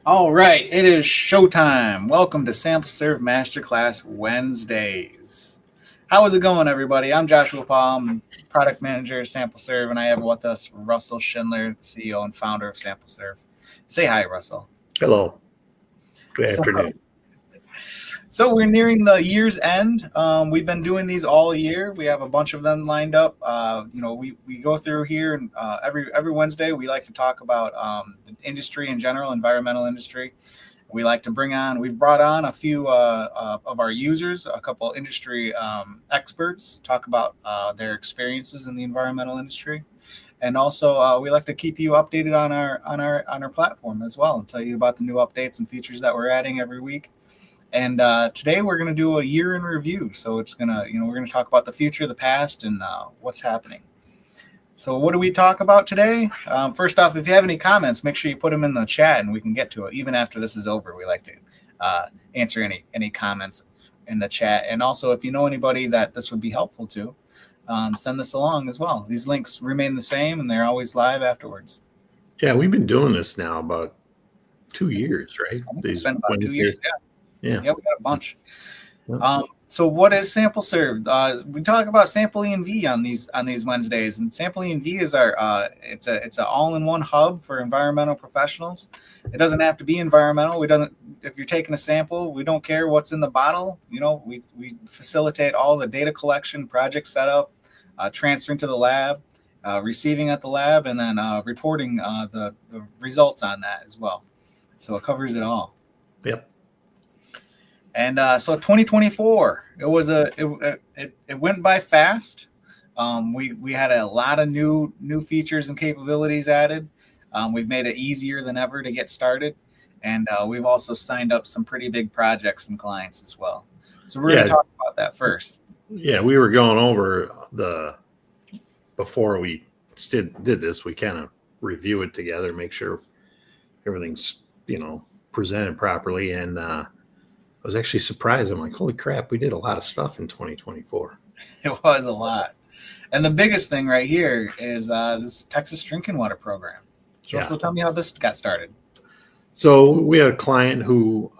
All right, it is showtime. Welcome to SampleServe Masterclass Wednesdays. How is it going, everybody? I'm Joshua Paul, I'm product manager at SampleServe, and I have with us Russell Schindler, the CEO and founder of SampleServe. Say hi, Russell. Hello. Good So, afternoon. so we're nearing the year's end. We've been doing these all year. We have a bunch of them lined up. We go through here, and every Wednesday we like to talk about the industry in general, environmental industry. We've brought on a few of our users, a couple industry experts, talk about their experiences in the environmental industry. And also, we like to keep you updated on our platform as well, and tell you about the new updates and features that we're adding every week. And today we're going to do a year in review. So we're going to talk about the future, the past, and what's happening. So what do we talk about today? First off, if you have any comments, make sure you put them in the chat and we can get to it. Even after this is over, we like to answer any comments in the chat. And also, if you know anybody that this would be helpful to, send this along as well. These links remain the same and they're always live afterwards. Yeah, we've been doing this now about 2 years, right? I think it's These been about 2 years. Yeah. Yeah, we got a bunch. Yeah. So what is SampleServe? We talk about Sample E&V on these Wednesdays, and Sample E&V is our it's an all-in-one hub for environmental professionals. It doesn't have to be environmental. If you're taking a sample, we don't care what's in the bottle. We facilitate all the data collection, project setup, transferring to the lab, receiving at the lab, and then reporting the results on that as well. So it covers it all. Yep. And so 2024, it went by fast. We had a lot of new features and capabilities added. We've made it easier than ever to get started, and we've also signed up some pretty big projects and clients as well. So we're going to talk about that first. Yeah, we were going over before we did this. We kind of review it together, make sure everything's presented properly, and I was actually surprised. I'm like, holy crap, we did a lot of stuff in 2024. It was a lot. And the biggest thing right here is this Texas Drinking Water Program. So tell me how this got started. So we had a client who,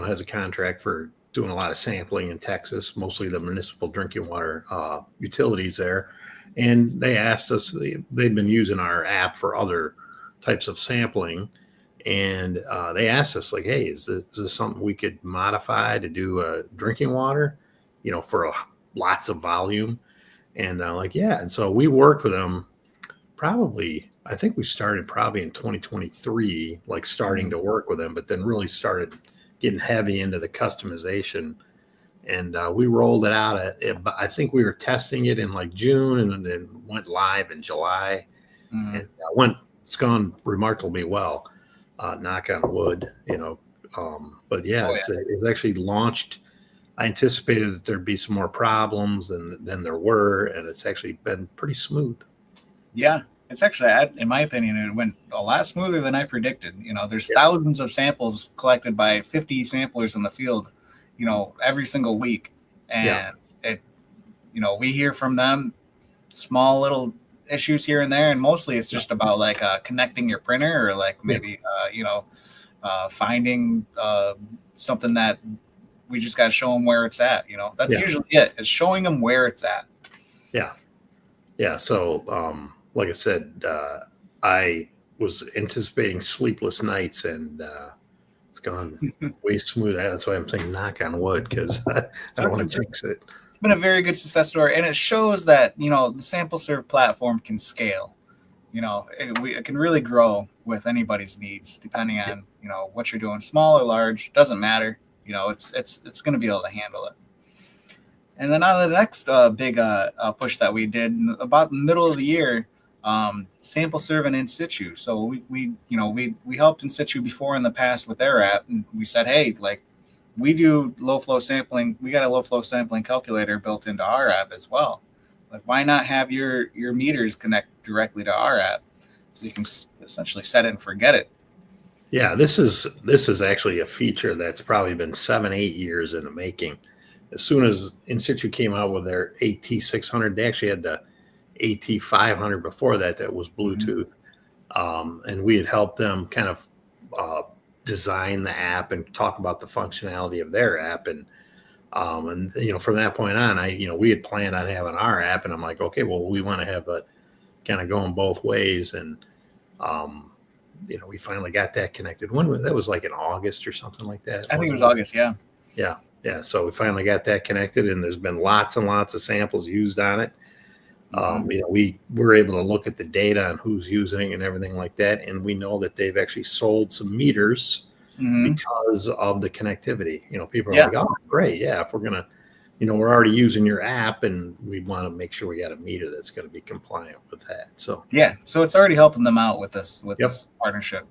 has a contract for doing a lot of sampling in Texas, mostly the municipal drinking water utilities there. And they asked us, they'd been using our app for other types of sampling. And they asked us, like, hey, is this something we could modify to do drinking water, for lots of volume? And yeah. And so we worked with them I think we started probably in 2023, like starting to work with them, but then really started getting heavy into the customization. And we rolled it out I think we were testing it in like June and then went live in July. Mm-hmm. And it's gone remarkably well. Knock on wood, but yeah, it's actually launched. I anticipated that there'd be some more problems than there were, and it's actually been pretty smooth. Yeah, it's actually, in my opinion, it went a lot smoother than I predicted. There's thousands of samples collected by 50 samplers in the field, every single week, and we hear from them small little issues here and there, and mostly it's just about like connecting your printer or like maybe finding something that we just got to show them where it's at. That's usually it, is showing them where it's at. So like I said, I was anticipating sleepless nights, and it's gone way smooth. That's why I'm saying knock on wood, because I don't want to jinx it. It's been a very good success story, and it shows that the SampleServe platform can scale. It can really grow with anybody's needs, depending on what you're doing, small or large, doesn't matter. It's going to be able to handle it. And then on the next big push that we did about the middle of the year, SampleServe and In Situ. So we helped In Situ before in the past with their app, and we said, hey, like, we do low flow sampling. We got a low flow sampling calculator built into our app as well. Like, why not have your meters connect directly to our app, so you can essentially set it and forget it? Yeah, this is actually a feature that's probably been 7-8 years in the making. As soon as In Situ came out with their AT600, they actually had the AT500 before that was Bluetooth. Mm-hmm. And we had helped them kind of design the app and talk about the functionality of their app. And from that point on, we had planned on having our app, and I'm like, okay, well, we want to have a kind of going both ways. And, we finally got that connected. That was like in August or something like that. I think it was August. Yeah. Yeah. Yeah. So we finally got that connected, and there's been lots and lots of samples used on it. We were able to look at the data on who's using and everything like that. And we know that they've actually sold some meters because of the connectivity. People are like, oh, great. Yeah. If we're going to, we're already using your app, and we want to make sure we got a meter that's going to be compliant with that. So, so it's already helping them out with this partnership.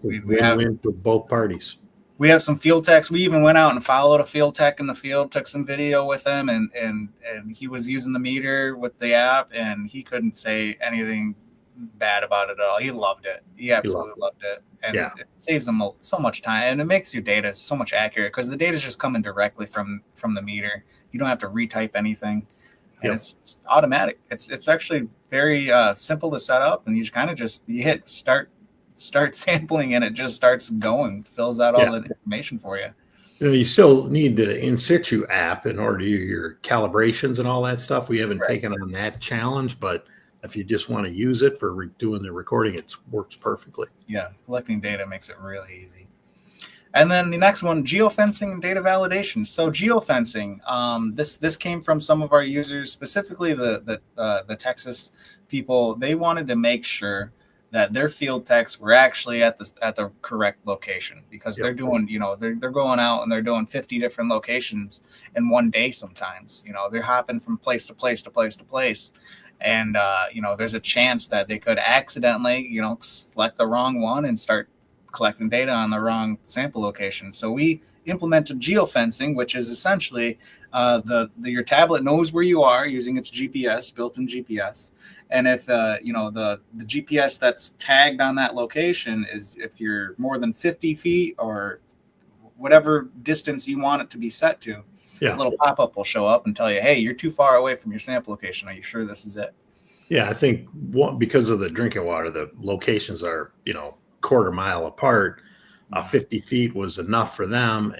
We have win for both parties. We have some field techs. We even went out and followed a field tech in the field, took some video with him, and he was using the meter with the app, and he couldn't say anything bad about it at all. He loved it. He absolutely loved it. And it saves them so much time, and it makes your data so much accurate because the data is just coming directly from the meter. You don't have to retype anything, and it's automatic. It's actually very simple to set up, and you kind of you hit start sampling, and it just starts going, fills out all the information for you. You still need the in situ app in order to do your calibrations and all that stuff. We haven't taken on that challenge, but if you just want to use it for doing the recording, it works perfectly. Yeah, collecting data makes it really easy. And then the next one, geofencing and data validation. So geofencing, this came from some of our users, specifically the Texas people. They wanted to make sure that their field techs were actually at the correct location, because they're doing, they're going out and they're doing 50 different locations in one day. Sometimes, they're hopping from place to place to place to place. And, there's a chance that they could accidentally, select the wrong one and start collecting data on the wrong sample location. So we implemented geofencing, which is essentially your tablet knows where you are using its GPS, built-in GPS. And if the GPS that's tagged on that location is, if you're more than 50 feet or whatever distance you want it to be set to, a little pop-up will show up and tell you, hey, you're too far away from your sample location. Are you sure this is it? Yeah, I think because of the drinking water, the locations are, quarter mile apart. 50 feet was enough for them.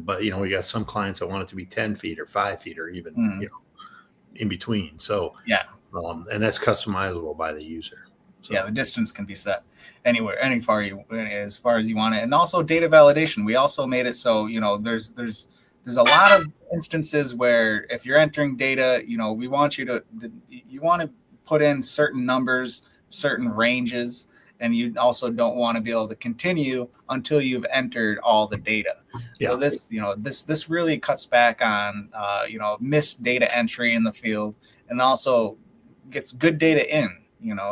But we got some clients that want it to be 10 feet or 5 feet or even, in between. So, and that's customizable by the user. So. Yeah, the distance can be set anywhere, as far as you want it. And also data validation. We also made it so, there's a lot of instances where if you're entering data, we want you want to put in certain numbers, certain ranges, and you also don't want to be able to continue until you've entered all the data. So this really cuts back on, missed data entry in the field, and also gets good data in,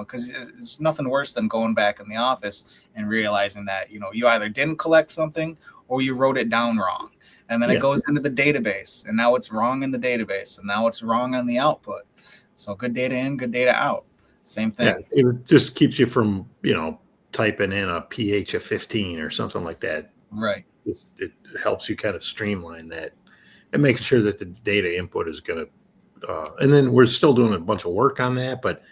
because it's nothing worse than going back in the office and realizing that, you either didn't collect something or you wrote it down wrong. And then it goes into the database, and now it's wrong in the database, and now it's wrong on the output. So good data in, good data out. Same thing. Yeah, it just keeps you from, typing in a pH of 15 or something like that. Right. It helps you kind of streamline that and making sure that the data input is going to, and then we're still doing a bunch of work on that, but,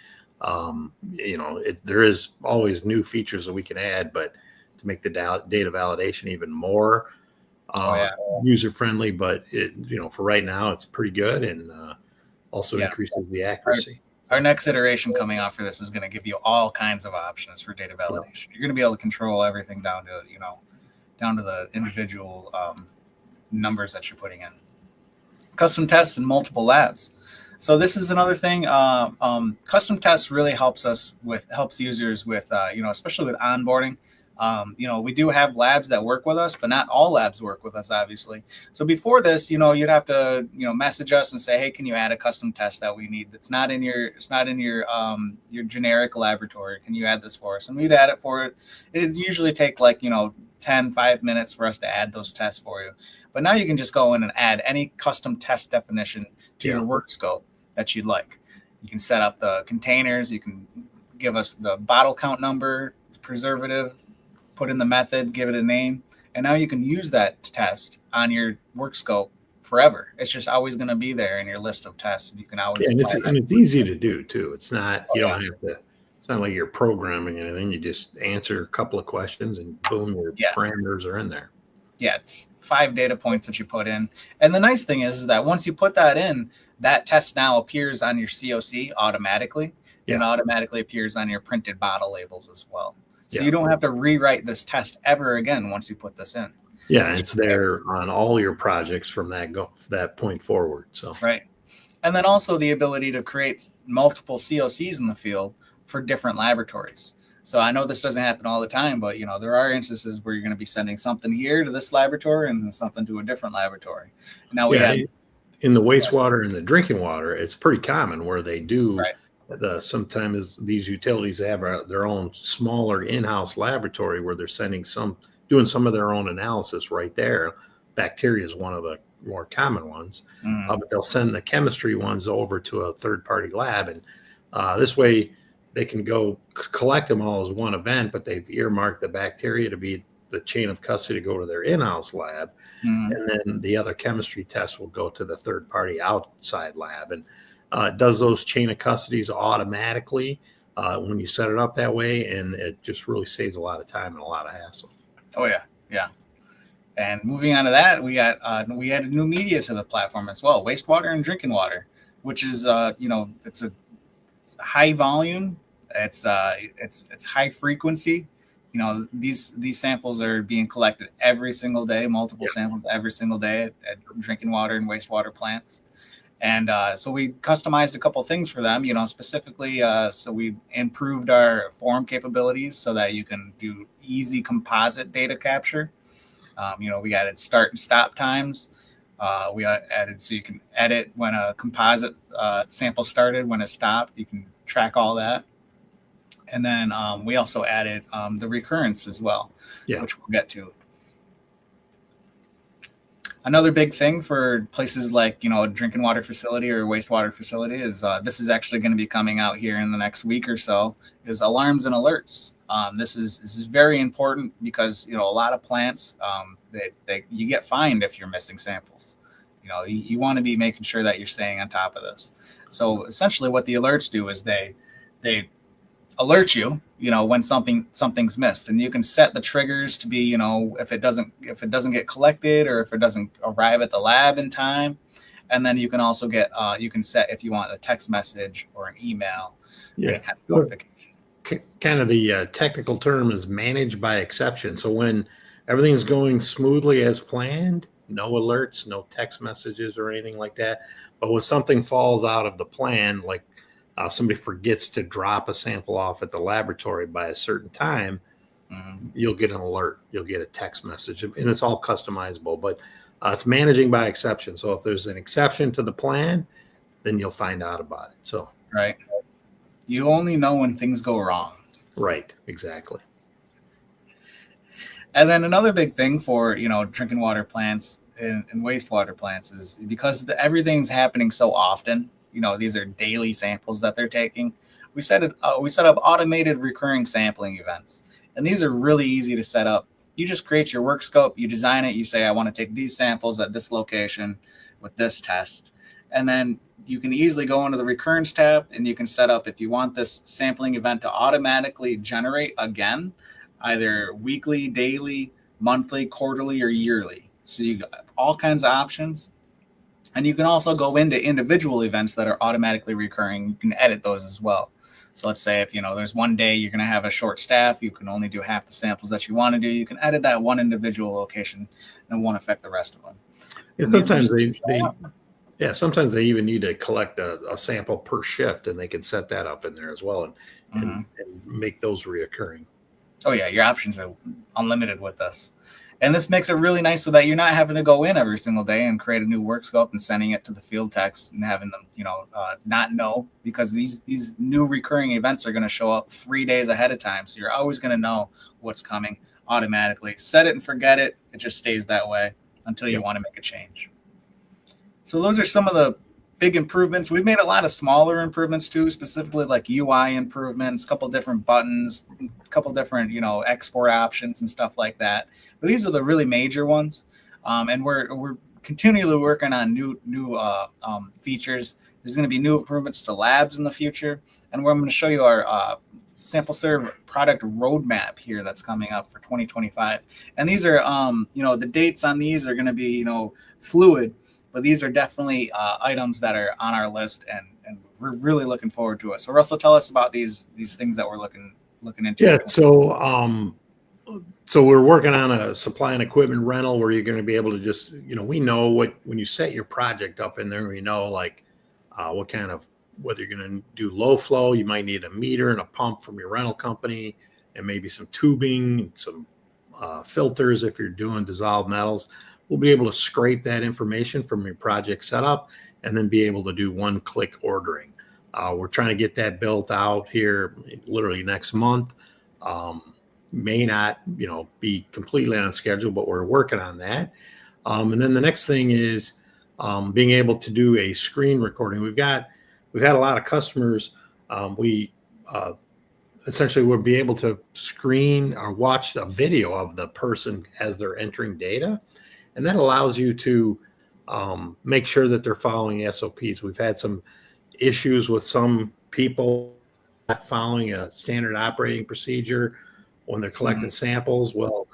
there is always new features that we can add, but to make the data validation even more user-friendly, but for right now, it's pretty good, and also increases the accuracy. Our next iteration coming out for this is going to give you all kinds of options for data validation. You're going to be able to control everything down to the individual numbers that you're putting in. Custom tests in multiple labs. So this is another thing. Custom tests really helps users with, especially with onboarding. We do have labs that work with us, but not all labs work with us, obviously. So before this, you'd have to, message us and say, hey, can you add a custom test that we need? It's not in your your generic laboratory. Can you add this for us? And we'd add it for it. It'd usually take 5 minutes for us to add those tests for you. But now you can just go in and add any custom test definition to your work scope that you'd like. You can set up the containers. You can give us the bottle count number, preservative, put in the method, give it a name, and now you can use that test on your work scope forever. It's just always going to be there in your list of tests, and you can always. And it's easy to do too. It's not don't have to It's not like you're programming anything. You just answer a couple of questions and boom, your parameters are in there. Yeah, it's 5 data points that you put in. And the nice thing is that once you put that in, that test now appears on your COC automatically. Yeah. And automatically appears on your printed bottle labels as well. So Yeah. you don't have to rewrite this test ever again once you put this in. Yeah, it's there on all your projects from that point forward. So right. And then also the ability to create multiple COCs in the field for different laboratories. So I know this doesn't happen all the time, but there are instances where you're going to be sending something here to this laboratory and then something to a different laboratory. Now we have in the wastewater and the drinking water, it's pretty common where they do sometimes these utilities have their own smaller in-house laboratory where they're doing some of their own analysis right there. Bacteria is one of the more common ones, but they'll send the chemistry ones over to a third-party lab, and this way they can go collect them all as one event, but they've earmarked the bacteria to be the chain of custody to go to their in-house lab, and then the other chemistry tests will go to the third-party outside lab, and it does those chain of custodies automatically when you set it up that way, and it just really saves a lot of time and a lot of hassle. Oh yeah. And moving on to that, we added new media to the platform as well, wastewater and drinking water, which is it's high volume, it's high frequency. These samples are being collected every single day, multiple samples every single day at drinking water and wastewater plants. And so we customized a couple things for them, specifically. So we improved our form capabilities so that you can do easy composite data capture. We added start and stop times. We added so you can edit when a composite sample started, when it stopped. You can track all that. And then we also added the recurrence as well, which we'll get to. Another big thing for places like, a drinking water facility or wastewater facility is this is actually going to be coming out here in the next week or so, is alarms and alerts. This is very important because, a lot of plants, you get fined if you're missing samples. You want to be making sure that you're staying on top of this. So essentially what the alerts do is they alert you, when something's missed, and you can set the triggers to be, if it doesn't get collected or if it doesn't arrive at the lab in time. And then you can also you can set if you want a text message or an email. Yeah. Kind of notification. Kind of the technical term is managed by exception. So when everything's going smoothly as planned, no alerts, no text messages or anything like that. But when something falls out of the plan, like somebody forgets to drop a sample off at the laboratory by a certain time, you'll get an alert. You'll get a text message, and it's all customizable. But it's managing by exception. So if there's an exception to the plan, then you'll find out about it. So right. You only know when things go wrong. Right, exactly. And then another big thing for, drinking water plants and wastewater plants is because everything's happening so often, these are daily samples that they're taking. We set up automated recurring sampling events. And these are really easy to set up. You just create your work scope, you design it, you say, I want to take these samples at this location with this test. And then you can easily go into the recurrence tab and you can set up if you want this sampling event to automatically generate again, either weekly, daily, monthly, quarterly, or yearly. So you got all kinds of options. And you can also go into individual events that are automatically recurring. You can edit those as well. So let's say if, there's one day you're going to have a short staff, you can only do half the samples that you want to do. You can edit that one individual location and it won't affect the rest of them. Yeah, sometimes they even need to collect a sample per shift, and they can set that up in there as well and make those reoccurring. Oh, yeah, your options are unlimited with this. And this makes it really nice so that you're not having to go in every single day and create a new work scope and sending it to the field techs and having them, not know, because these new recurring events are going to show up 3 days ahead of time. So you're always going to know what's coming automatically. Set it and forget it. It just stays that way until you want to make a change. So those are some of the big improvements. We've made a lot of smaller improvements too, specifically like UI improvements, a couple different buttons, a couple different, export options and stuff like that. But these are the really major ones. And we're continually working on new features. There's going to be new improvements to labs in the future. And I'm going to show you our SampleServe product roadmap here that's coming up for 2025. And these are, the dates on these are going to be, fluid, but these are definitely items that are on our list, and we're really looking forward to it. So Russell, tell us about these things that we're looking into. Yeah. So we're working on a supply and equipment rental where you're going to be able to just, we know when you set your project up in there, we know like what kind of, whether you're going to do low flow, you might need a meter and a pump from your rental company, and maybe some tubing and some filters if you're doing dissolved metals. We'll be able to scrape that information from your project setup and then be able to do one-click ordering. We're trying to get that built out here literally next month. May not, be completely on schedule, but we're working on that. And then the next thing is being able to do a screen recording. We've had a lot of customers. We essentially would be able to screen or watch a video of the person as they're entering data. And that allows you to make sure that they're following SOPs. We've had some issues with some people not following a standard operating procedure when they're collecting samples. Well,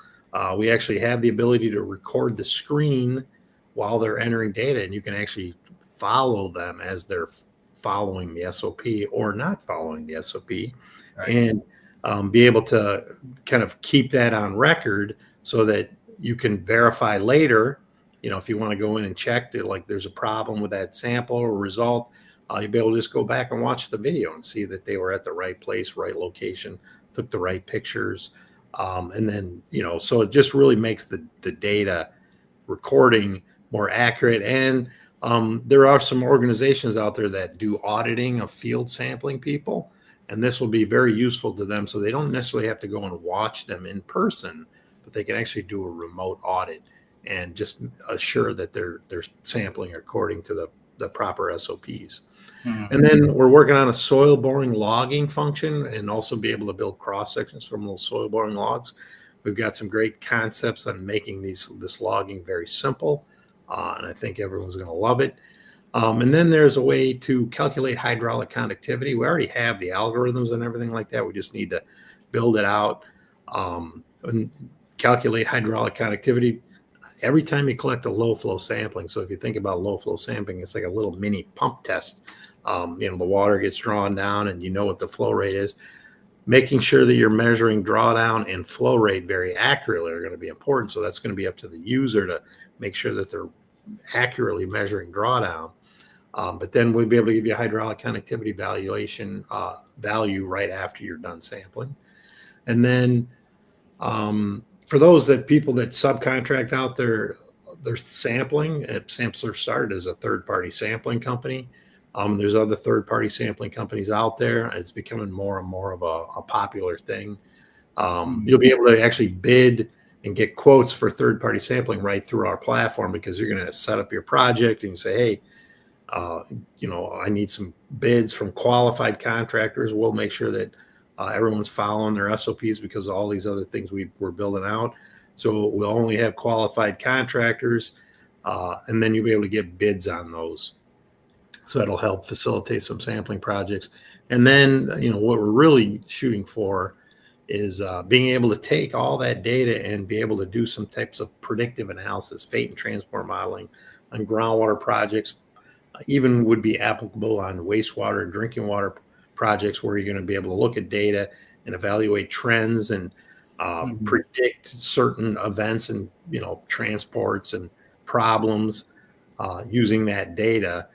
we actually have the ability to record the screen while they're entering data, and you can actually follow them as they're following the SOP or not following the SOP, right. And be able to kind of keep that on record so that you can verify later, if you want to go in and check that, like there's a problem with that sample or result, you'll be able to just go back and watch the video and see that they were at the right place, right location, took the right pictures. And then, so it just really makes the data recording more accurate. And there are some organizations out there that do auditing of field sampling people, and this will be very useful to them. So they don't necessarily have to go and watch them in person, but they can actually do a remote audit and just assure that they're sampling according to the proper SOPs. And then we're working on a soil boring logging function and also be able to build cross sections from those soil boring logs. We've got some great concepts on making this logging very simple, and I think everyone's going to love it. And then there's a way to calculate hydraulic conductivity. We already have the algorithms and everything like that. We just need to build it out and calculate hydraulic conductivity every time you collect a low flow sampling. So if you think about low flow sampling, it's like a little mini pump test. The water gets drawn down and what the flow rate is. Making sure that you're measuring drawdown and flow rate very accurately are going to be important. So that's going to be up to the user to make sure that they're accurately measuring drawdown. But then we'll be able to give you a hydraulic conductivity valuation value right after you're done sampling. And then for those people that subcontract out their sampling, SampleServe started as a third-party sampling company. There's other third-party sampling companies out there. It's becoming more and more of a popular thing. You'll be able to actually bid and get quotes for third-party sampling right through our platform, because you're going to set up your project and say, hey, I need some bids from qualified contractors. We'll make sure that everyone's following their SOPs because of all these other things we're building out. So we'll only have qualified contractors, and then you'll be able to get bids on those. So that'll help facilitate some sampling projects. And then, what we're really shooting for is being able to take all that data and be able to do some types of predictive analysis, fate and transport modeling on groundwater projects, even would be applicable on wastewater and drinking water projects, where you're going to be able to look at data and evaluate trends and predict certain events and, transports and problems using that data.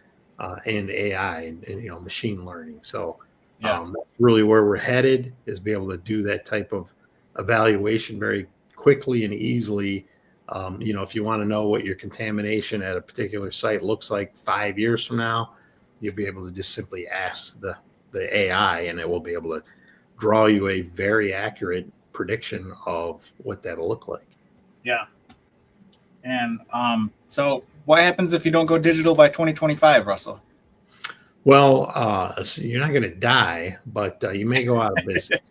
And AI and machine learning. So that's really where we're headed, is be able to do that type of evaluation very quickly and easily. If you want to know what your contamination at a particular site looks like 5 years from now, you'll be able to just simply ask the AI, and it will be able to draw you a very accurate prediction of what that'll look like. Yeah. And so what happens if you don't go digital by 2025, Russell? Well, you're not going to die, but you may go out of business.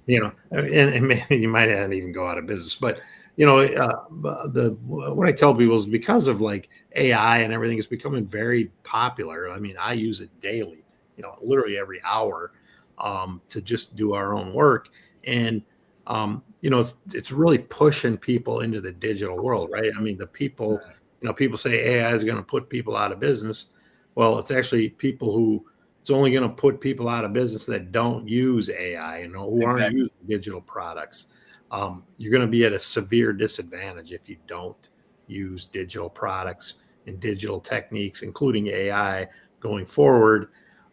And maybe you might not even go out of business. But what I tell people is, because of like AI and everything is becoming very popular. I mean, I use it daily. Literally every hour. to just do our own work. And it's really pushing people into the digital world, right? I mean, the people, people say AI is going to put people out of business. Well, it's actually people who it's only going to put people out of business that don't use AI, who aren't Exactly. using digital products. You're going to be at a severe disadvantage if you don't use digital products and digital techniques, including AI, going forward.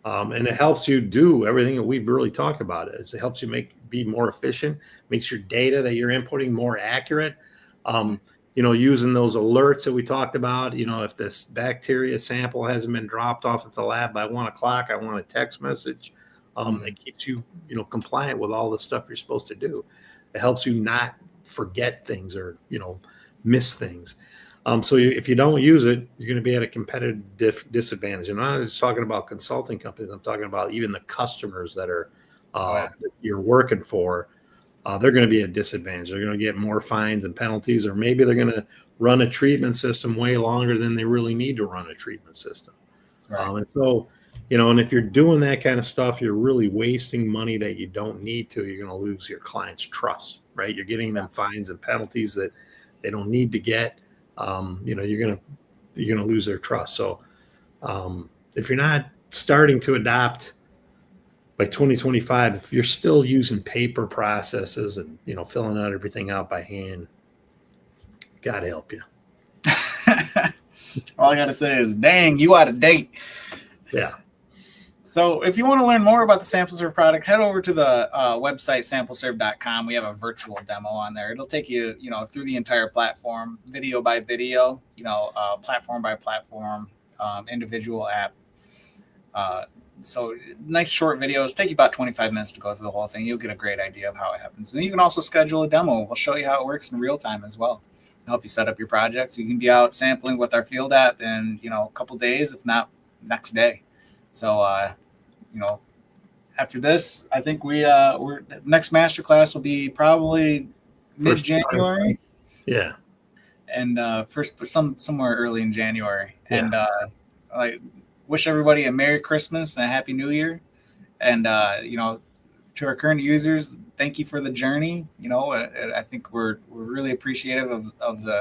And it helps you do everything that we've really talked about. It helps you be more efficient, makes your data that you're inputting more accurate. Using those alerts that we talked about, if this bacteria sample hasn't been dropped off at the lab by 1:00, I want a text message. It keeps you, compliant with all the stuff you're supposed to do. It helps you not forget things or, miss things. So if you don't use it, you're going to be at a competitive disadvantage. And I'm not just talking about consulting companies. I'm talking about even the customers that are that you're working for. They're going to be at a disadvantage. They're going to get more fines and penalties, or maybe they're going to run a treatment system way longer than they really need to run a treatment system. Right. And so, and if you're doing that kind of stuff, you're really wasting money that you don't need to. You're going to lose your client's trust, right? You're getting them fines and penalties that they don't need to get. You're going to lose their trust. So if you're not starting to adopt by 2025, if you're still using paper processes and, filling out everything out by hand, God help you. All I got to say is, dang, you out of date. Yeah. So if you want to learn more about the SampleServe product, head over to the website, sampleserve.com. We have a virtual demo on there. It'll take you, through the entire platform, video by video, platform by platform, individual app. So nice short videos. Take you about 25 minutes to go through the whole thing. You'll get a great idea of how it happens. And you can also schedule a demo. We'll show you how it works in real time as well. Help you set up your projects. You can be out sampling with our field app in, a couple days, if not next day. So, after this, I think we're next masterclass will be probably mid-January. Yeah. And somewhere early in January. Yeah. And I wish everybody a Merry Christmas and a Happy New Year. And to our current users, thank you for the journey. I think we're really appreciative of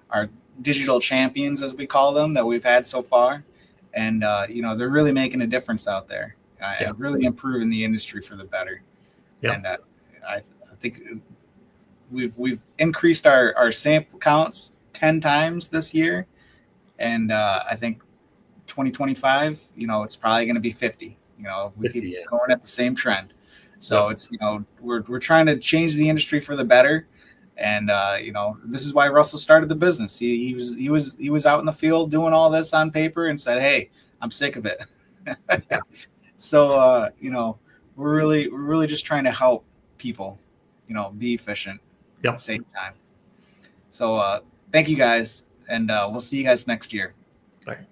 our digital champions, as we call them, that we've had so far. And, they're really making a difference out there and really improving the industry for the better. Yeah. And I think we've increased our sample counts 10 times this year. And I think 2025, it's probably going to be 50. We keep going at the same trend. So it's, we're trying to change the industry for the better. And, this is why Russell started the business. He was out in the field doing all this on paper and said, hey, I'm sick of it. So, we're really just trying to help people, be efficient at the same time. So, thank you guys. And we'll see you guys next year. All right.